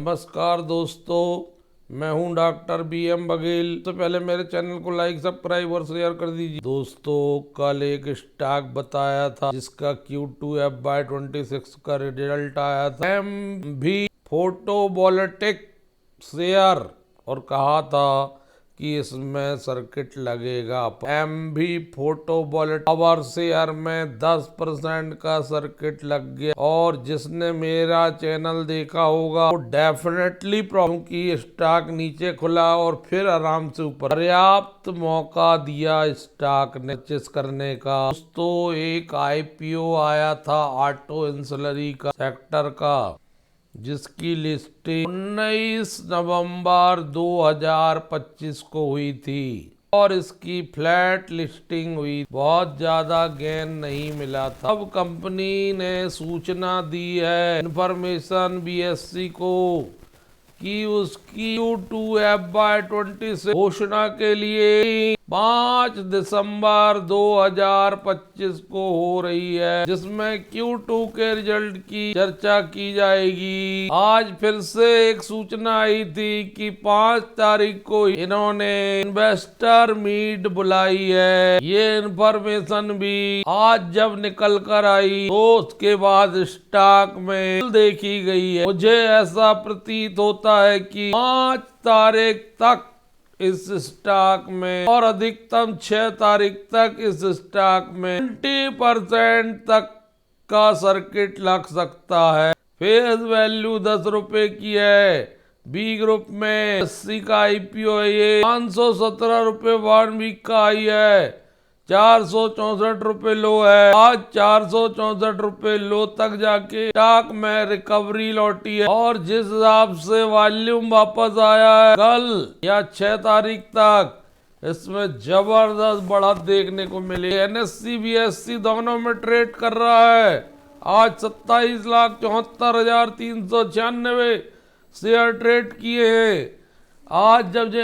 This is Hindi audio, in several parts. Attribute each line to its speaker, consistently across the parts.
Speaker 1: नमस्कार दोस्तों, मैं हूं डॉक्टर BM बघेल। तो पहले मेरे चैनल को लाइक, सब्सक्राइब और शेयर कर दीजिए। दोस्तों, कल एक स्टॉक बताया था जिसका Q2 FY26 का रिजल्ट आया था, MB फोटोवोल्टिक शेयर, और कहा था कि इसमें सर्किट लगेगा। MB फोटोवोल्टिक पावर शेयर में 10% का सर्किट लग गया, और जिसने मेरा चैनल देखा होगा वो डेफिनेटली क्योंकि स्टॉक नीचे खुला और फिर आराम से ऊपर, पर्याप्त मौका दिया स्टॉक ने परचेस करने का। दोस्तों, एक IPO आया था ऑटो इंसुलरी का सेक्टर का, जिसकी लिस्टिंग 19 नवंबर 2025 को हुई थी और इसकी फ्लैट लिस्टिंग हुई। बहुत ज्यादा गेन नहीं मिला था। अब कंपनी ने सूचना दी है, इंफॉर्मेशन BSE को, कि उसकी Q2 FY26 घोषणा के लिए 5 दिसंबर 2025 को हो रही है, जिसमें Q2 के रिजल्ट की चर्चा की जाएगी। आज फिर से एक सूचना आई थी कि 5 तारीख को इन्होंने इन्वेस्टर मीट बुलाई है। ये इंफॉर्मेशन भी आज जब निकल कर आई तो उसके बाद स्टॉक में देखी गई है। मुझे ऐसा प्रतीत होता है कि 5 तारीख तक इस स्टॉक में और अधिकतम 6 तारीख तक इस स्टॉक में 20% तक का सर्किट लग सकता है। फेस वैल्यू 10 रुपए की है। बी ग्रुप में 80 का IPO है। ये 517 रुपए 1 वीक का आई है। 464 रुपए लो है। आज 464 रुपए लो तक जाके स्टॉक में रिकवरी लौटी है, और जिस हिसाब से वॉल्यूम वापस आया है कल या 6 तारीख तक, इसमें जबरदस्त बढ़त देखने को मिली। NSE BSE दोनों में ट्रेड कर रहा है। आज 27,74,396 शेयर ट्रेड किए हैं। आज जब जो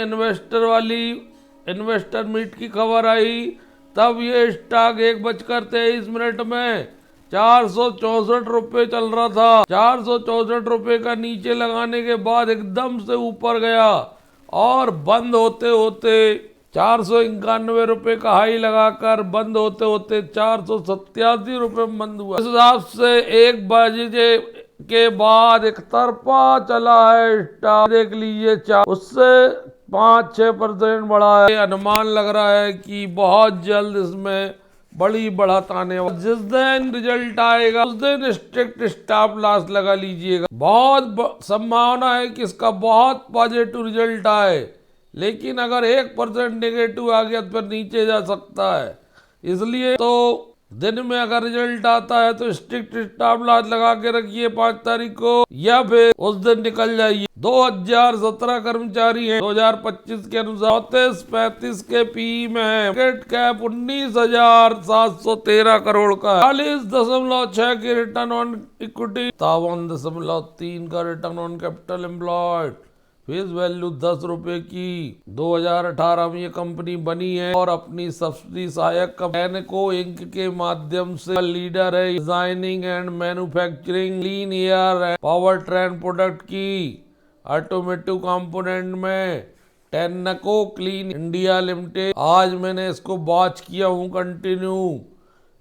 Speaker 1: इन्वेस्टर मीट की खबर आई, तब ये स्टॉक 1:23 में 464 रुपए चल रहा था। 464 रुपए का नीचे लगाने के बाद एकदम से ऊपर गया, और बंद होते होते 491 रुपए का हाई लगाकर बंद होते होते 487 रुपए में बंद हुआ। इस हिसाब से 1 बजे के बाद एक तरफा चला है स्टॉक। देख लीजिए, उससे 5-6% बढ़ा है। अनुमान लग रहा है कि बहुत जल्द इसमें बड़ी बढ़त आने वाली। जिस दिन रिजल्ट आएगा उस दिन स्ट्रिक्ट स्टॉप लॉस लगा लीजिएगा। बहुत संभावना है कि इसका बहुत पॉजिटिव रिजल्ट आए, लेकिन अगर 1% नेगेटिव आ गया तो फिर नीचे जा सकता है। इसलिए तो दिन में अगर रिजल्ट आता है तो स्ट्रिक्ट स्टॉप लॉस लगा के रखिए 5 तारीख को, या फिर उस दिन निकल जाइए। 2017 कर्मचारी हैं। 2025 के अनुसार 34-35 के PE में है। मार्केट कैप 19,713 करोड़ का, 40.6 की रिटर्न ऑन इक्विटी, 57.3 का return on capital employed. Face value 10 रुपए की। 2018 में ये कंपनी बनी है और अपनी सब्सिडी सहायक एनको इंक के माध्यम से लीडर है designing and manufacturing clean air and power train product की। ऑटोमेटिव कंपोनेंट में टेन्नेको क्लीन इंडिया लिमिटेड। आज मैंने इसको वॉच किया हूँ कंटिन्यू।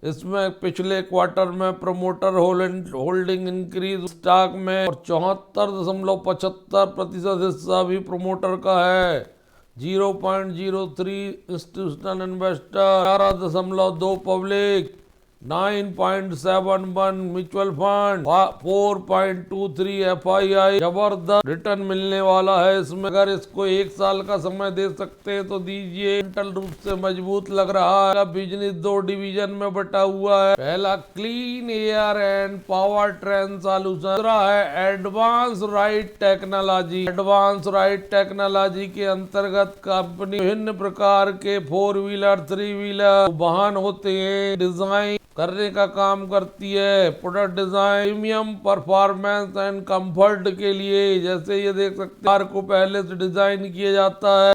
Speaker 1: इसमें पिछले क्वार्टर में प्रमोटर होल्डिंग इंक्रीज स्टॉक में, और 74.75% हिस्सा भी प्रमोटर का है। 0.03 institutional investor, 11.2 public, 9.71 mutual fund, 4.23 FII। जबरदस्त रिटर्न मिलने वाला है इसमें। अगर इसको 1 साल का समय दे सकते हैं तो दीजिए। मेंटल रूप से मजबूत लग रहा है। बिजनेस 2 डिवीजन में बटा हुआ है। पहला clean air and power train solution, दूसरा है advance ride technology. Advance ride technology के अंतर्गत कंपनी विभिन्न प्रकार के 4 व्हीलर 3 व्हीलर वाहन होते हैं डिजाइन करने का काम करती है। Product design, premium performance and comfort के लिए, जैसे ये देख सकते हैं कार को पहले से डिजाइन किया जाता है।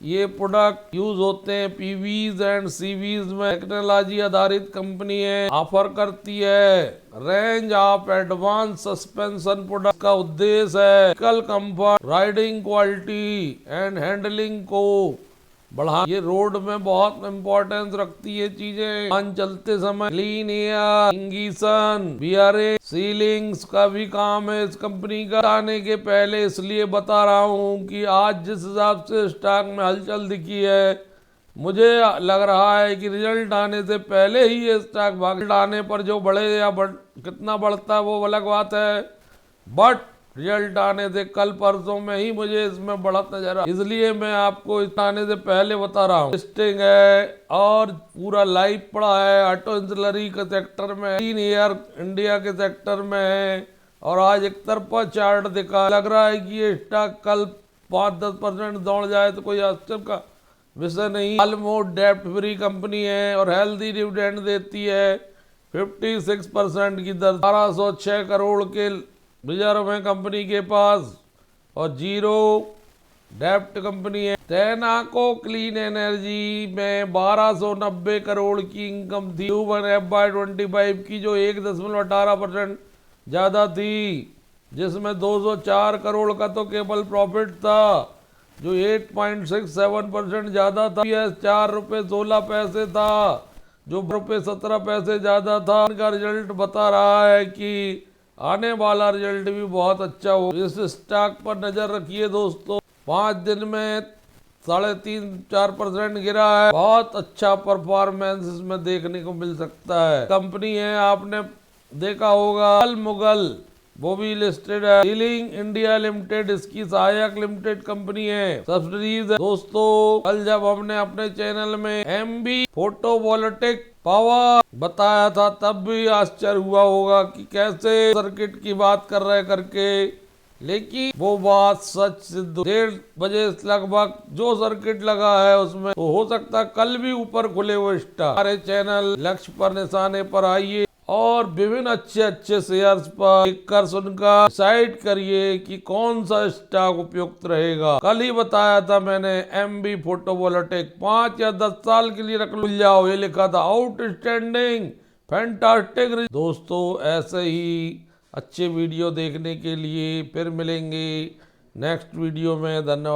Speaker 1: ये प्रोडक्ट यूज होते हैं पीवीज एंड सीवीज में। टेक्नोलॉजी आधारित कंपनी है, ऑफर करती है range of advance suspension product. का उद्देश्य है vehicle comfort, riding quality and handling को बढ़ा। ये रोड में बहुत इंपॉर्टेंस रखती है चीजें। वाहन चलते समय क्लीन एयर, इंगिशन, बीआरए, सीलिंग्स का भी काम है इस कंपनी का। आने के पहले इसलिए बता रहा हूँ कि आज जिस हिसाब से स्टॉक में हलचल दिखी है, मुझे लग रहा है कि रिजल्ट आने से पहले ही ये स्टॉक भाग। आने पर जो बढ़े या कितना बढ़ता है वो अलग बात है, बट रिजल्ट आने से कल परसों में ही मुझे इसमें बढ़त नजर आ, इसलिए मैं आपको इस आने से पहले बता रहा हूँ। लिस्टिंग है और पूरा लाइव पड़ा है ऑटो इंसलरी के सेक्टर में, क्लीन एयर इंडिया के सेक्टर में है। और आज एक तरफा चार्ट दिखा, लग रहा है कि ये स्टॉक कल 5-10% दौड़ जाए तो कोई आश्चर्य का विषय नहीं। ऑलमोस्ट डेप्ट फ्री कंपनी है और हेल्दी डिविडेंड देती है 56% की दर। 1206 करोड़ के रिजर्व है कंपनी के पास और जीरो डेप्ट कंपनी है। टेनाको क्लीन एनर्जी में 1290 करोड़ की इनकम थी FY25 की, जो 1.18% ज्यादा थी, जिसमें 204 करोड़ का तो केवल प्रॉफिट था, जो 8.67% ज्यादा था। ₹4.16 था, जो ₹17 ज्यादा था। इनका रिजल्ट बता रहा है कि आने वाला रिजल्ट भी बहुत अच्छा हो। इस स्टॉक पर नजर रखिए दोस्तों। 5 दिन में 3.5-4% गिरा है। बहुत अच्छा परफॉर्मेंस इसमें देखने को मिल सकता है। कंपनी है, आपने देखा होगा मुगल, वो भी लिस्टेड है। डीलिंग इंडिया लिमिटेड इसकी सहायक लिमिटेड कंपनी है, सब्सिडीज है। दोस्तों कल जब हमने अपने चैनल में MB फोटोवोल्टिक पावर बताया था, तब भी आश्चर्य हुआ होगा कि कैसे सर्किट की बात कर रहे करके, लेकिन वो बात सच सिद्ध। 1:30 बजे लगभग जो सर्किट लगा है उसमें तो हो सकता है कल भी ऊपर खुले हुए स्टॉक। हमारे चैनल लक्ष्य पर निशाने पर आइए और विभिन्न अच्छे शेयर्स पर देखकर सुनकर डिसाइड करिए कि कौन सा स्टॉक उपयुक्त रहेगा। कल ही बताया था मैंने MB फोटोवोल्टिक 5 या 10 साल के लिए रख जाओ, ये लिखा था। Outstanding, fantastic. दोस्तों ऐसे ही अच्छे वीडियो देखने के लिए फिर मिलेंगे नेक्स्ट वीडियो में। धन्यवाद।